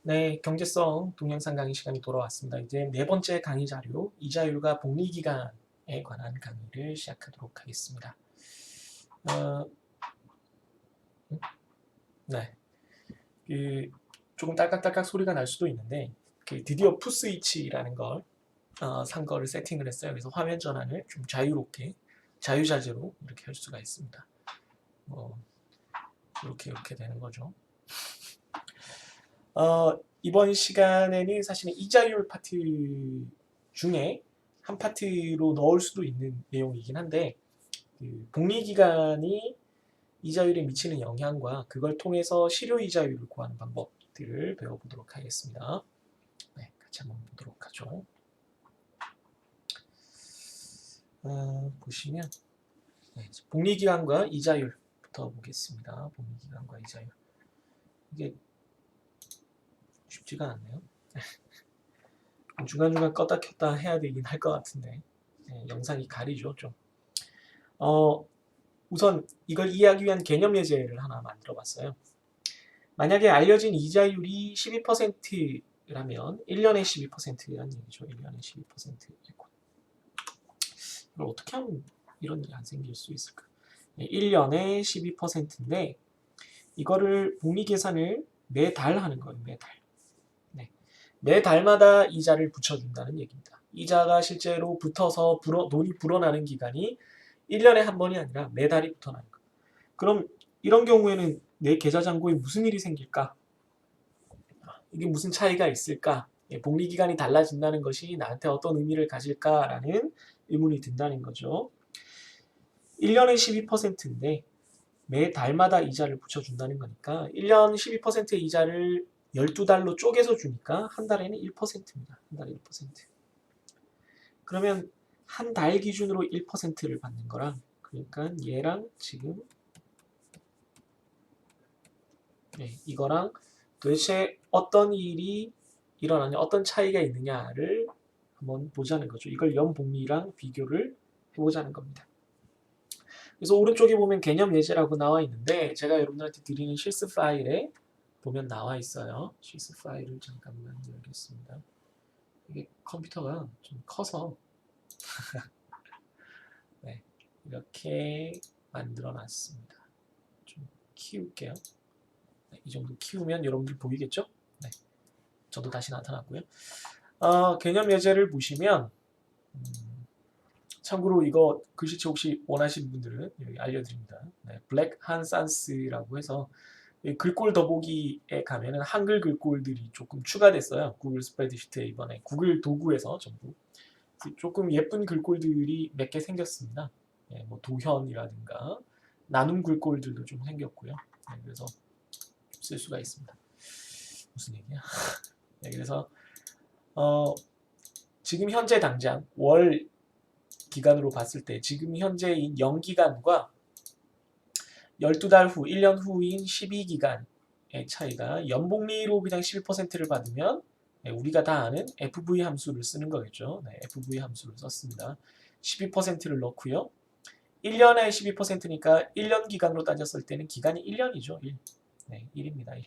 네, 경제성 동영상 강의 시간이 돌아왔습니다. 이제 네 번째 강의 자료, 이자율과 복리기간에 관한 강의를 시작하도록 하겠습니다. 네, 조금 딸깍딸깍 소리가 날 수도 있는데 드디어 푸스위치라는 걸 산 거를 세팅을 했어요. 그래서 화면 전환을 좀 자유롭게, 자유자재로 이렇게 할 수가 있습니다. 이렇게 되는 거죠. 이번 시간에는 사실은 이자율 파트 중에 한 파트로 넣을 수도 있는 내용이긴 한데 복리기간이 이자율에 미치는 영향과 그걸 통해서 실효이자율을 구하는 방법들을 배워보도록 하겠습니다. 네, 같이 한번 보도록 하죠. 보시면 복리기간과 이자율부터 보겠습니다. 복리기간과 이자율. 이게 쉽지가 않네요. 중간중간 껐다 켰다 해야 되긴 할 것 같은데 영상이 가리죠 좀. 우선 이걸 이해하기 위한 개념 예제를 하나 만들어 봤어요. 만약에 알려진 이자율이 12%라면 1년에 12%라는 얘기죠. 1년에 12%. 이걸 어떻게 하면 이런 일이 안 생길 수 있을까? 1년에 12%인데 이거를 복리 계산을 매달 하는 거예요. 매달. 네. 매달마다 이자를 붙여준다는 얘기입니다. 이자가 실제로 붙어서 돈이 불어나는 기간이 1년에 한 번이 아니라 매달이 붙어나는 거예요. 그럼 이런 경우에는 내 계좌 잔고에 무슨 일이 생길까? 이게 무슨 차이가 있을까? 복리기간이 달라진다는 것이 나한테 어떤 의미를 가질까라는 의문이 든다는 거죠. 1년에 12%인데 매 달마다 이자를 붙여준다는 거니까 1년 12%의 이자를 12달로 쪼개서 주니까 한 달에는 1%입니다. 한 달에 1%. 그러면 한 달 기준으로 1%를 받는 거랑 그러니까 얘랑 지금 이거랑 도대체 어떤 일이 일어나냐, 어떤 차이가 있느냐를 한번 보자는 거죠. 이걸 연복리랑 비교를 해보자는 겁니다. 그래서 오른쪽에 보면 개념 예제라고 나와 있는데 제가 여러분들한테 드리는 실습 파일에 보면 나와 있어요. 실습 파일을 잠깐만 열겠습니다. 이게 컴퓨터가 좀 커서 네, 이렇게 만들어 놨습니다. 좀 키울게요. 네, 이 정도 키우면 여러분들 보이겠죠? 네, 저도 다시 나타났고요. 개념 예제를 보시면 참고로 이거 글씨체 혹시 원하시는 분들은 여기 알려드립니다. 네, 블랙 한산스라고 해서 글꼴 더보기에 가면은 한글 글꼴들이 조금 추가됐어요. 구글 스프레드시트에 이번에 구글 도구에서 전부 조금 예쁜 글꼴들이 몇 개 생겼습니다. 뭐 도현이라든가 나눔 글꼴들도 좀 생겼고요. 그래서 쓸 수가 있습니다. 무슨 얘기야? 그래서 지금 현재 당장 월 기간으로 봤을 때 지금 현재인 연기간과 12달 후, 1년 후인 12기간의 차이가 연복리로 그냥 11%를 받으면 우리가 다 아는 FV 함수를 쓰는 거겠죠. 네, FV 함수를 썼습니다. 12%를 넣고요. 1년에 12%니까 1년 기간으로 따졌을 때는 기간이 1년이죠. 1. 네, 1입니다. 1.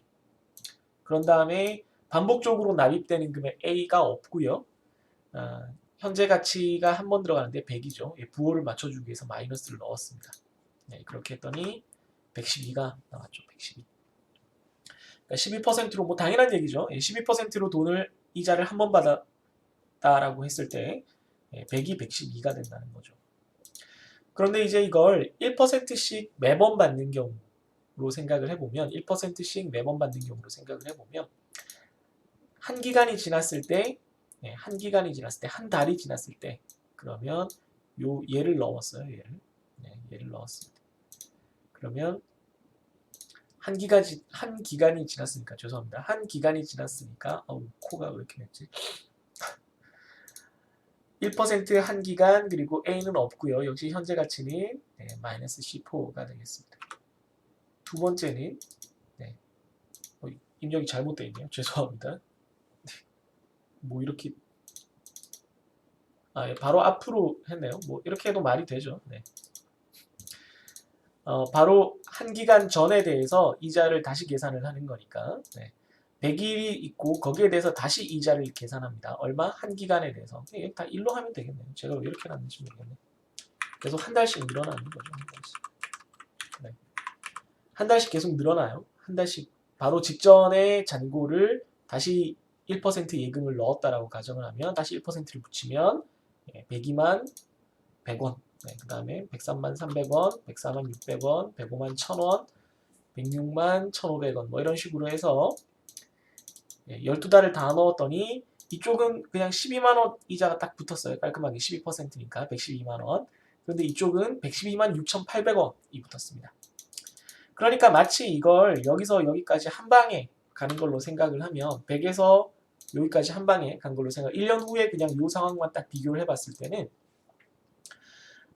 그런 다음에 반복적으로 납입되는 금액 A가 없고요. 현재 가치가 한 번 들어가는데 100이죠. 부호를 맞춰주기 위해서 마이너스를 넣었습니다. 네, 그렇게 했더니 112가 나왔죠. 112. 그러니까 12%로 뭐 당연한 얘기죠. 12%로 돈을 이자를 한 번 받았다라고 했을 때 100이 112가 된다는 거죠. 그런데 이제 이걸 1%씩 매번 받는 경우로 생각을 해보면 1%씩 매번 받는 경우로 생각을 해보면 한 기간이 지났을 때 한 기간이 지났을 때 한 달이 지났을 때 그러면 얘를 넣었어요. 얘를 넣었습니다. 그러면 한 기간이 지났으니까 죄송합니다. 한 기간이 지났으니까 코가 왜 이렇게 맵지? 1%한 기간 그리고 A는 없고요. 역시 현재 가치는 마이너스 C4가 되겠습니다. 두 번째는 입력이 잘못되어 있네요. 죄송합니다. 뭐 이렇게 바로 앞으로 했네요. 뭐 이렇게 해도 말이 되죠. 네. 바로 한 기간 전에 대해서 이자를 다시 계산을 하는 거니까 100일이 있고 거기에 대해서 다시 이자를 계산합니다. 얼마? 한 기간에 대해서. 다 1로 하면 되겠네요. 제가 왜 이렇게 놨는지 모르겠네. 계속 한 달씩 늘어나는 거죠. 한 달씩. 네. 한 달씩 계속 늘어나요. 한 달씩 바로 직전에 잔고를 다시 1% 예금을 넣었다라고 가정을 하면 다시 1%를 붙이면 102만 100원, 그 다음에 103만 300원, 104만 600원, 105만 1000원, 106만 1500원 뭐 이런 식으로 해서 12달을 다 넣었더니 이쪽은 그냥 12만원 이자가 딱 붙었어요. 깔끔하게 12%니까 112만원. 그런데 이쪽은 112만 6,800원이 붙었습니다. 그러니까 마치 이걸 여기서 여기까지 한 방에 가는 걸로 생각을 하면 100에서 여기까지 한 방에 간 걸로 생각. 1년 후에 그냥 이 상황만 딱 비교를 해봤을 때는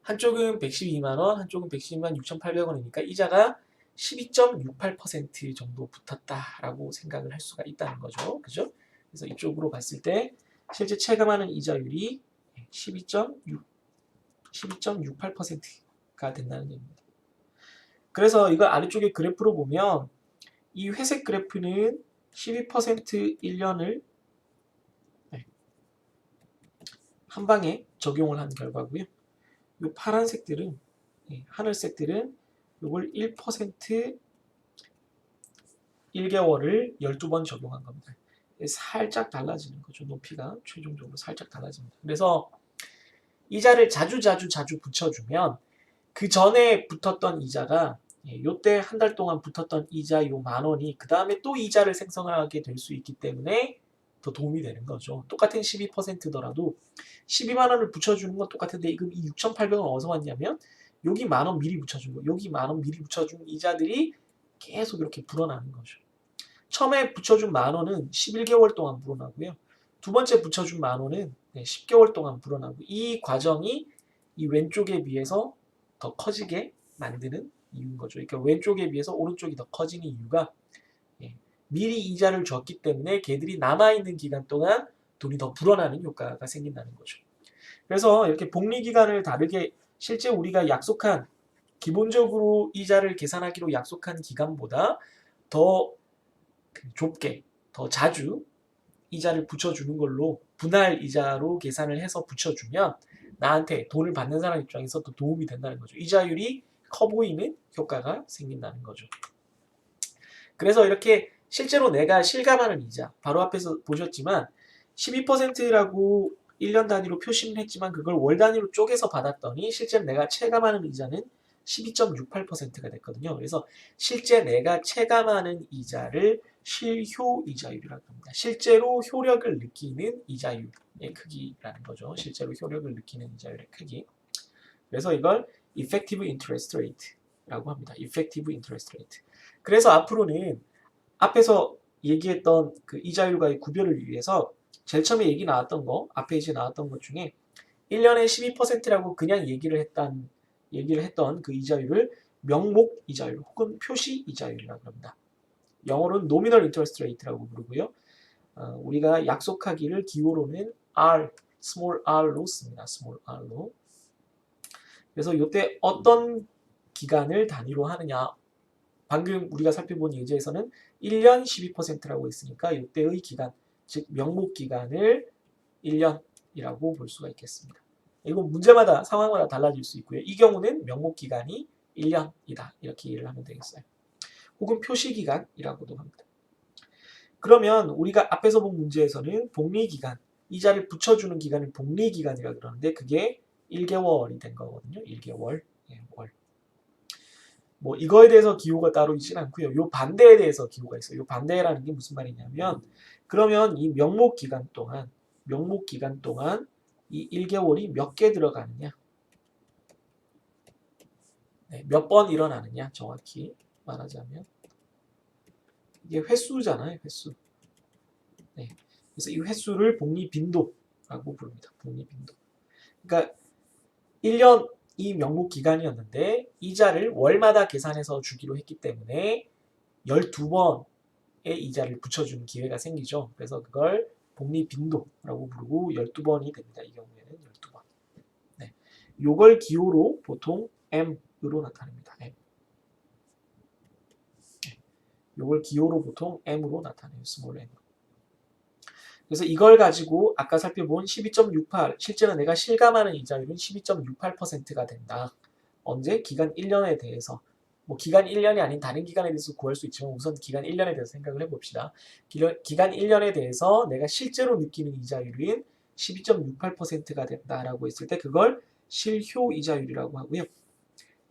한쪽은 112만 원, 한쪽은 112만 6,800원이니까 이자가 12.68% 정도 붙었다라고 생각을 할 수가 있다는 거죠. 그죠? 그래서 이쪽으로 봤을 때 실제 체감하는 이자율이 12.68%가 된다는 얘기입니다. 그래서 이걸 아래쪽에 그래프로 보면 이 회색 그래프는 12% 1년을 한 방에 적용을 한 결과고요. 이 파란색들은 하늘색들은 이걸 1% 1개월을 12번 적용한 겁니다. 살짝 달라지는 거죠. 높이가 최종적으로 살짝 달라집니다. 그래서 이자를 자주 붙여주면 그 전에 붙었던 이자가 요때 한 달 동안 붙었던 이자 요 10,000원이 그 다음에 또 이자를 생성하게 될 수 있기 때문에 더 도움이 되는 거죠. 똑같은 12%더라도 12만 원을 붙여주는 건 똑같은데 이 6,800원 어디서 왔냐면 여기 10,000원 미리 붙여준 거, 여기 10,000원 미리 붙여준 이자들이 계속 이렇게 불어나는 거죠. 처음에 붙여준 10,000원은 11개월 동안 불어나고요. 두 번째 붙여준 10,000원은 10개월 동안 불어나고 이 과정이 이 왼쪽에 비해서 더 커지게 만드는 이유인 거죠. 그러니까 왼쪽에 비해서 오른쪽이 더 커지는 이유가 미리 이자를 줬기 때문에 걔들이 남아있는 기간 동안 돈이 더 불어나는 효과가 생긴다는 거죠. 그래서 이렇게 복리기간을 다르게 실제 우리가 약속한 기본적으로 이자를 계산하기로 약속한 기간보다 더 좁게 더 자주 이자를 붙여주는 걸로 분할 이자로 계산을 해서 붙여주면 나한테 돈을 받는 사람 입장에서 또 도움이 된다는 거죠. 이자율이 커 보이는 효과가 생긴다는 거죠. 그래서 이렇게 실제로 내가 실감하는 이자 바로 앞에서 보셨지만 12%라고 1년 단위로 표시는 했지만 그걸 월 단위로 쪼개서 받았더니 실제 내가 체감하는 이자는 12.68%가 됐거든요. 그래서 실제 내가 체감하는 이자를 실효 이자율이라고 합니다. 실제로 효력을 느끼는 이자율의 크기라는 거죠. 실제로 효력을 느끼는 이자율의 크기. 그래서 이걸 effective interest rate라고 합니다. effective interest rate. 그래서 앞으로는 앞에서 얘기했던 그 이자율과의 구별을 위해서 제일 처음에 얘기 나왔던 거, 앞에 이제 나왔던 것 중에 1년에 12%라고 그냥 얘기를 했던 그 이자율을 명목 이자율 혹은 표시 이자율이라고 합니다. 영어로는 nominal interest rate라고 부르고요. 우리가 약속하기를 기호로는 R, small r로 씁니다. small r로. 그래서 이때 어떤 기간을 단위로 하느냐. 방금 우리가 살펴본 예제에서는 1년 12%라고 했으니까 이때의 기간, 즉 명목 기간을 1년이라고 볼 수가 있겠습니다. 이건 문제마다 상황마다 달라질 수 있고요. 이 경우는 명목 기간이 1년이다. 이렇게 이해를 하면 되겠어요. 혹은 표시 기간이라고도 합니다. 그러면 우리가 앞에서 본 문제에서는 복리 기간, 이자를 붙여주는 기간을 복리 기간이라고 그러는데 그게 1개월이 된 거거든요. 1개월. 월. 뭐 이거에 대해서 기호가 따로 있진 않고요. 요 반대에 대해서 기호가 있어요. 요 반대라는 게 무슨 말이냐면 그러면 이 명목 기간 동안 이 1개월이 몇 개 들어가느냐, 몇 번 일어나느냐 정확히 말하자면 이게 횟수잖아요. 횟수. 그래서 이 횟수를 복리 빈도라고 부릅니다. 복리 빈도. 그러니까 1년 이 명목 기간이었는데 이자를 월마다 계산해서 주기로 했기 때문에 12번의 이자를 붙여주는 기회가 생기죠. 그래서 그걸 복리 빈도라고 부르고 12번이 됩니다. 이 경우에는 12번. 네. 요걸 기호로 보통 M으로 나타냅니다. M. 요걸 기호로 보통 m으로 나타내요. 스몰 m. 그래서 이걸 가지고 아까 살펴본 12.68, 실제로 내가 실감하는 이자율은 12.68%가 된다. 언제? 기간 1년에 대해서. 뭐 기간 1년이 아닌 다른 기간에 대해서 구할 수 있지만 우선 기간 1년에 대해서 생각을 해봅시다. 기간 1년에 대해서 내가 실제로 느끼는 이자율은 12.68%가 된다라고 했을 때 그걸 실효 이자율이라고 하고요.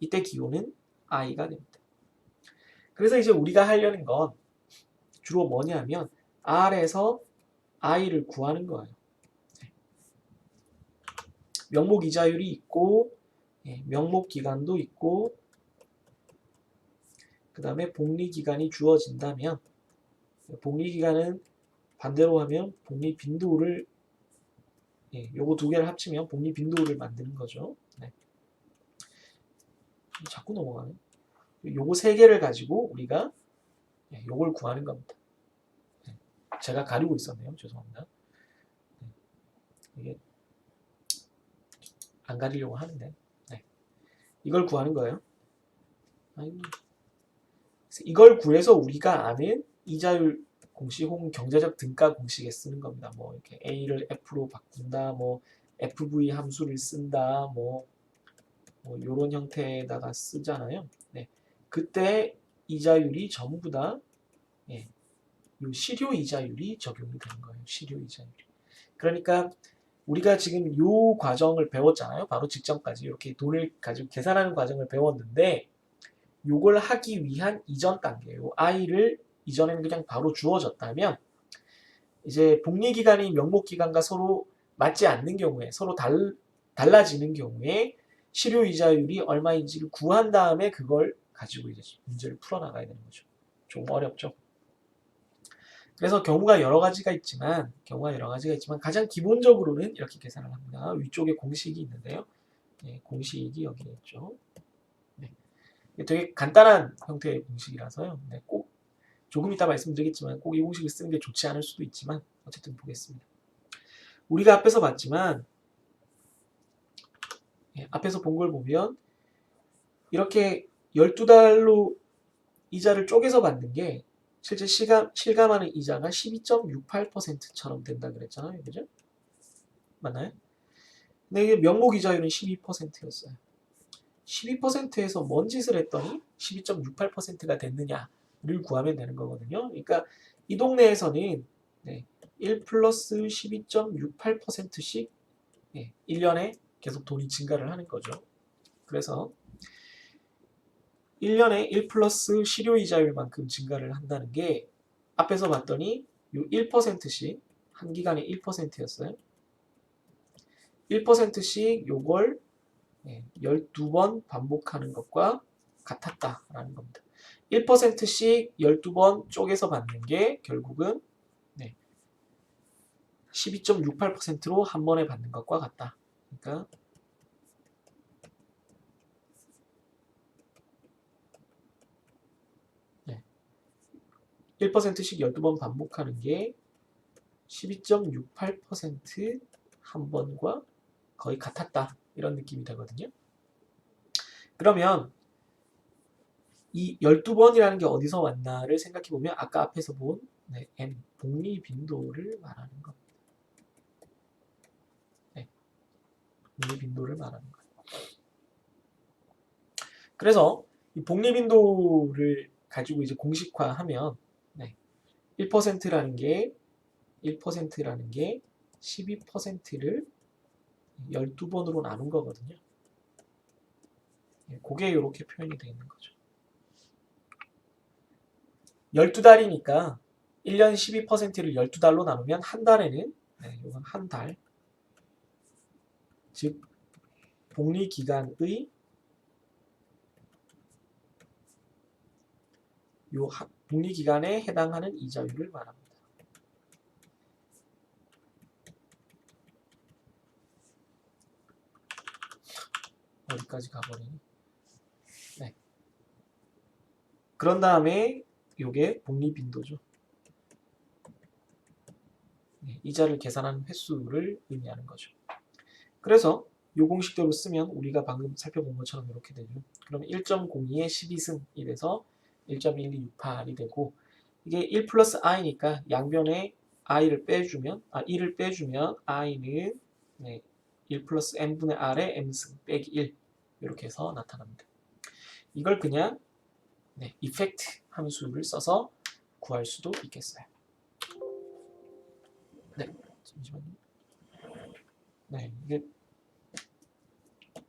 이때 기호는 i가 됩니다. 그래서 이제 우리가 하려는 건 주로 뭐냐면 R에서 i를 구하는 거예요. 명목 이자율이 있고 명목 기간도 있고 그 다음에 복리 기간이 주어진다면 복리 기간은 반대로 하면 복리 빈도를 요거 두 개를 합치면 복리 빈도를 만드는 거죠. 네. 자꾸 넘어가네. 요거 세 개를 가지고 우리가 요걸 구하는 겁니다. 제가 가리고 있었네요. 죄송합니다. 이게 안 가리려고 하는데 이걸 구하는 거예요. 이걸 구해서 우리가 아는 이자율 공식 혹은 경제적 등가 공식에 쓰는 겁니다. 뭐 이렇게 A를 F로 바꾼다, 뭐 FV 함수를 쓴다, 뭐 이런 형태에다가 쓰잖아요. 네. 그때 이자율이 전부 다 요 실효 이자율이 적용이 되는 거예요. 실효 이자율이. 그러니까 우리가 지금 요 과정을 배웠잖아요. 바로 직전까지 이렇게 돈을 가지고 계산하는 과정을 배웠는데 요걸 하기 위한 이전 단계예요. i를 이전에는 그냥 바로 주어졌다면 이제 복리기간이 명목기간과 서로 맞지 않는 경우에 서로 달라지는 경우에 실효이자율이 얼마인지를 구한 다음에 그걸 가지고 이제 문제를 풀어나가야 되는 거죠. 좀 어렵죠. 그래서 경우가 여러 가지가 있지만 가장 기본적으로는 이렇게 계산을 합니다. 위쪽에 공식이 있는데요. 공식이 여기 있죠. 되게 간단한 형태의 공식이라서요. 꼭 조금 이따 말씀드리겠지만 꼭 이 공식을 쓰는 게 좋지 않을 수도 있지만 어쨌든 보겠습니다. 우리가 앞에서 봤지만 앞에서 본 걸 보면 이렇게 12달로 이자를 쪼개서 받는 게 실제 실감하는 이자가 12.68%처럼 된다 그랬잖아요. 그죠? 맞나요? 근데 이게 명목 이자율은 12%였어요. 12%에서 뭔 짓을 했더니 12.68%가 됐느냐를 구하면 되는 거거든요. 그러니까 이 동네에서는 1 플러스 12.68%씩 1년에 계속 돈이 증가를 하는 거죠. 그래서 1년에 1 플러스 실효이자율만큼 증가를 한다는 게 앞에서 봤더니 요 1%씩 한 기간에 1%였어요. 1%씩 요걸 12번 반복하는 것과 같았다라는 겁니다. 1%씩 12번 쪼개서 받는 게 결국은 12.68%로 한 번에 받는 것과 같다. 그러니까 1%씩 12번 반복하는 게 12.68% 한 번과 거의 같았다. 이런 느낌이 되거든요. 그러면 이 12번이라는 게 어디서 왔나를 생각해보면 아까 앞에서 본 M, 복리 빈도를 말하는 겁니다. 복리 빈도를 말하는 거예요. 그래서 이 복리 빈도를 가지고 이제 공식화하면 1%라는 게 12%를 12번으로 나눈 거거든요. 그게 이렇게 표현이 되어 있는 거죠. 12달이니까 1년 12%를 12달로 나누면 한 달에는 이건 한 달, 즉 복리기간의 요 복리기간에 해당하는 이자율을 말합니다. 어디까지 가버리니? 그런 다음에 요게 복리빈도죠. 이자를 계산하는 횟수를 의미하는 거죠. 그래서 요 공식대로 쓰면 우리가 방금 살펴본 것처럼 이렇게 되죠. 그럼 1.02의 12승이 돼서 1.1268이 되고 이게 1 플러스 i니까 양변에 i를 빼주면 1을 빼주면 i는 1 플러스 n분의 r의 m승 빼기 1 이렇게 해서 나타납니다. 이걸 그냥 이펙트 함수를 써서 구할 수도 있겠어요. 잠시만요. 이게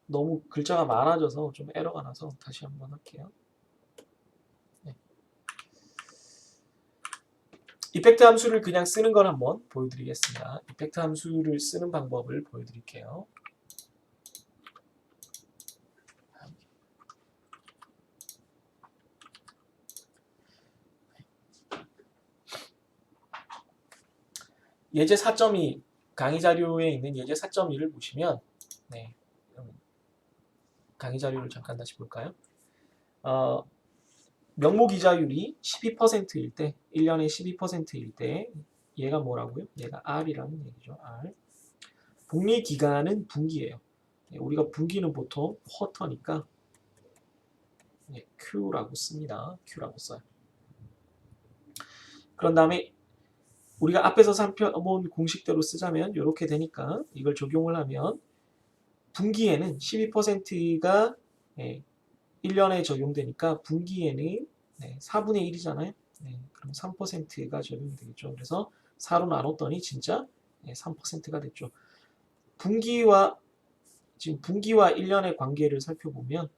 너무 글자가 많아져서 좀 에러가 나서 다시 한번 할게요. 이펙트 함수를 그냥 쓰는 걸 한번 보여드리겠습니다. 이펙트 함수를 쓰는 방법을 보여드릴게요. 예제 4.2 강의 자료에 있는 예제 4.2를 보시면 강의 자료를 잠깐 다시 볼까요? 명목이자율이 12%일 때 1년에 12%일 때 얘가 뭐라고요? 얘가 R이라는 얘기죠. R. 복리기간은 분기예요. 우리가 분기는 보통 쿼터니까 Q라고 씁니다. Q라고 써요. 그런 다음에 우리가 앞에서 살펴본 공식대로 쓰자면 이렇게 되니까 이걸 적용을 하면 분기에는 12%가 1년에 적용되니까 분기에는 4분의 1이잖아요. 그럼 3%가 적용이 되겠죠. 그래서 4로 나눴더니 진짜 3%가 됐죠. 지금 분기와 1년의 관계를 살펴보면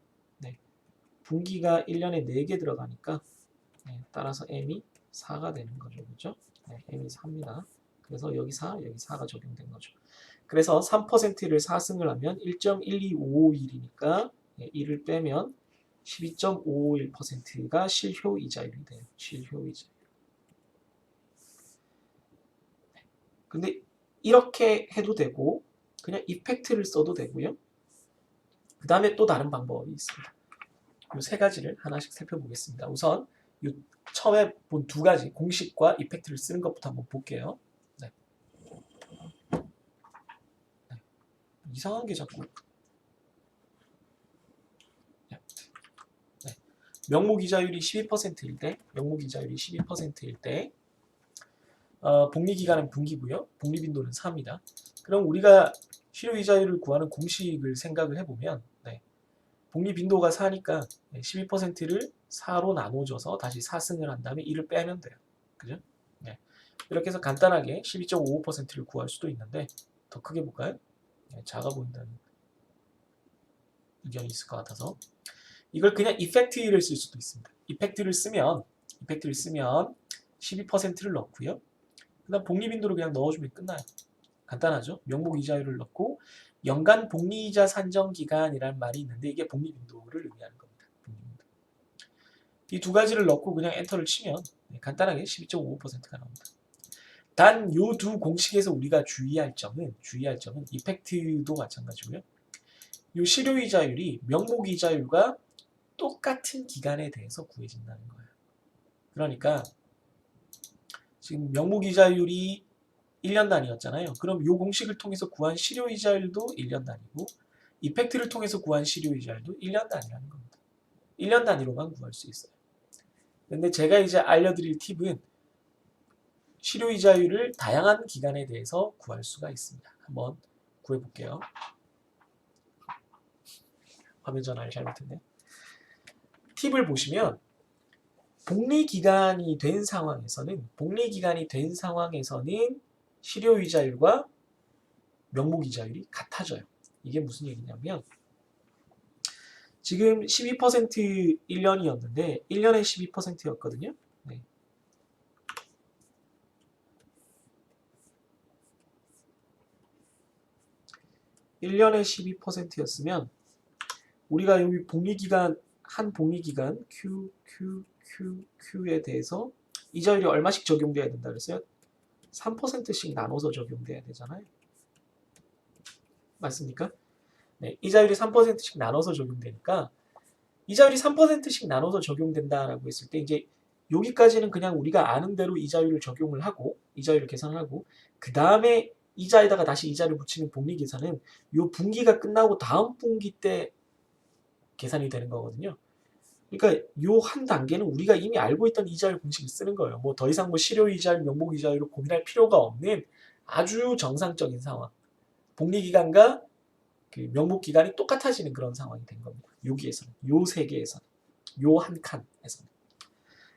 분기가 1년에 4개 들어가니까 따라서 m이 4가 되는 거죠. 그렇죠? m이 4입니다. 그래서 여기 4, 여기 4가 적용된 거죠. 그래서 3%를 4승을 하면 1.12551이니까 1을 빼면 12.551%가 실효이자율이 돼요. 실효이자율. 근데 이렇게 해도 되고 그냥 이펙트를 써도 되고요. 그 다음에 또 다른 방법이 있습니다. 이 세 가지를 하나씩 살펴보겠습니다. 우선 이 처음에 본 두 가지 공식과 이펙트를 쓰는 것부터 한번 볼게요. 이상한 게 자꾸 명목이자율이 12%일 때 복리기간은 분기고요. 복리빈도는 4입니다. 그럼 우리가 실효이자율을 구하는 공식을 생각을 해보면 복리빈도가 4니까 12%를 4로 나눠줘서 다시 4승을 한 다음에 1을 빼면 돼요. 그죠? 이렇게 해서 간단하게 12.55%를 구할 수도 있는데 더 크게 볼까요? 작아 보인다는 의견이 있을 것 같아서 이걸 그냥 이펙트를 쓸 수도 있습니다. 이펙트를 쓰면 12%를 넣고요. 그 다음 복리빈도를 그냥 넣어주면 끝나요. 간단하죠? 명목이자율을 넣고 연간 복리이자 산정기간이라는 말이 있는데 이게 복리빈도를 의미하는 겁니다. 이 두 가지를 넣고 그냥 엔터를 치면 간단하게 12.55%가 나옵니다. 단 이 두 공식에서 우리가 주의할 점은 이펙트도 마찬가지고요. 이 실효이자율이 명목이자율과 똑같은 기간에 대해서 구해진다는 거예요. 그러니까 지금 명목이자율이 1년 단위였잖아요. 그럼 이 공식을 통해서 구한 실효이자율도 1년 단위고 이펙트를 통해서 구한 실효이자율도 1년 단위라는 겁니다. 1년 단위로만 구할 수 있어요. 근데 제가 이제 알려드릴 팁은 실효이자율을 다양한 기간에 대해서 구할 수가 있습니다. 한번 구해볼게요. 화면 전환을 잘못했네. 팁을 보시면 복리기간이 된 상황에서는 실효이자율과 명목이자율이 같아져요. 이게 무슨 얘기냐면 지금 12% 1년이었는데 1년에 12%였거든요. 1년에 12%였으면 우리가 여기 한 복리기간 Q에 대해서 이자율이 얼마씩 적용돼야 된다 그랬어요? 3%씩 나눠서 적용돼야 되잖아요. 맞습니까? 이자율이 3%씩 나눠서 적용되니까 이자율이 3%씩 나눠서 적용된다라고 했을 때 이제 여기까지는 그냥 우리가 아는 대로 이자율을 적용을 하고 이자율을 계산을 하고 그 다음에 이자에다가 다시 이자를 붙이는 복리 계산은 이 분기가 끝나고 다음 분기 때 계산이 되는 거거든요. 그러니까 요 한 단계는 우리가 이미 알고 있던 이자율 공식을 쓰는 거예요. 뭐 더 이상 뭐 실효이자율, 명목이자율을 고민할 필요가 없는 아주 정상적인 상황. 복리기간과 그 명목기간이 똑같아지는 그런 상황이 된 겁니다. 여기에서는, 요 세 개에서는, 요 한 칸에서는.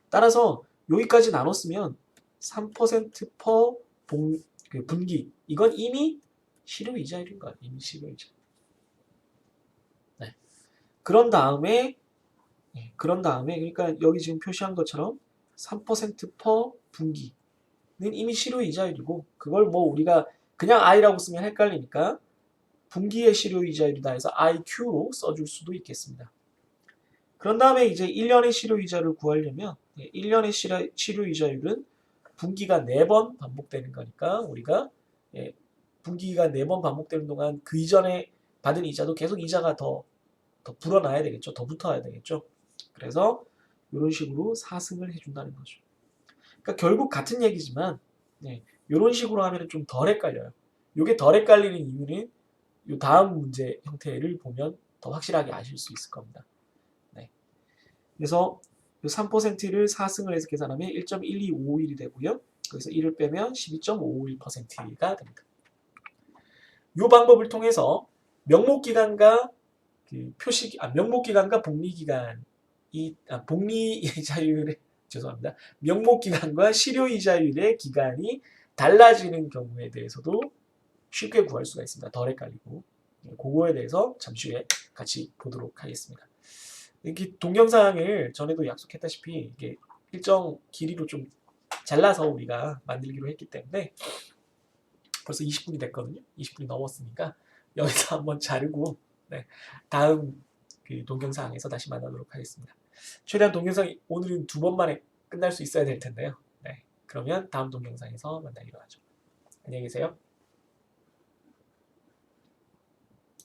따라서 여기까지 나눴으면 3% 그 분기, 이건 이미 실효이자율인 거예요. 이미 실효이자율. 네. 그런 다음에 그러니까 여기 지금 표시한 것처럼 3% 분기는 이미 실효이자율이고, 그걸 뭐 우리가 그냥 i라고 쓰면 헷갈리니까 분기의 실효이자율이다 해서 IQ로 써줄 수도 있겠습니다. 그런 다음에 이제 1년의 실효이자를 구하려면 1년의 실효이자율은 분기가 4번 반복되는 거니까 우리가 분기가 4번 반복되는 동안 그 이전에 받은 이자도 계속 이자가 더 불어나야 되겠죠. 더 붙어야 되겠죠. 그래서 이런 식으로 사승을 해준다는 거죠. 그러니까 결국 같은 얘기지만 이런 식으로 하면 좀 덜 헷갈려요. 이게 덜 헷갈리는 이유는 이 다음 문제 형태를 보면 더 확실하게 아실 수 있을 겁니다. 네. 그래서 3%를 4승을 해서 계산하면 1.1251이 되고요. 거기서 1을 빼면 12.551%가 됩니다. 이 방법을 통해서 명목기간과 그 명목기간과 복리기간이 복리이자율의 죄송합니다. 명목기간과 실효이자율의 기간이 달라지는 경우에 대해서도 쉽게 구할 수가 있습니다. 덜 헷갈리고. 그거에 대해서 잠시 후에 같이 보도록 하겠습니다. 이렇게 동영상을 전에도 약속했다시피 이게 일정 길이로 좀 잘라서 우리가 만들기로 했기 때문에 벌써 20분이 됐거든요. 20분이 넘었으니까 여기서 한번 자르고 다음 그 동영상에서 다시 만나도록 하겠습니다. 최대한 동영상 오늘은 2번 만에 끝날 수 있어야 될 텐데요. 그러면 다음 동영상에서 만나기로 하죠. 안녕히 계세요.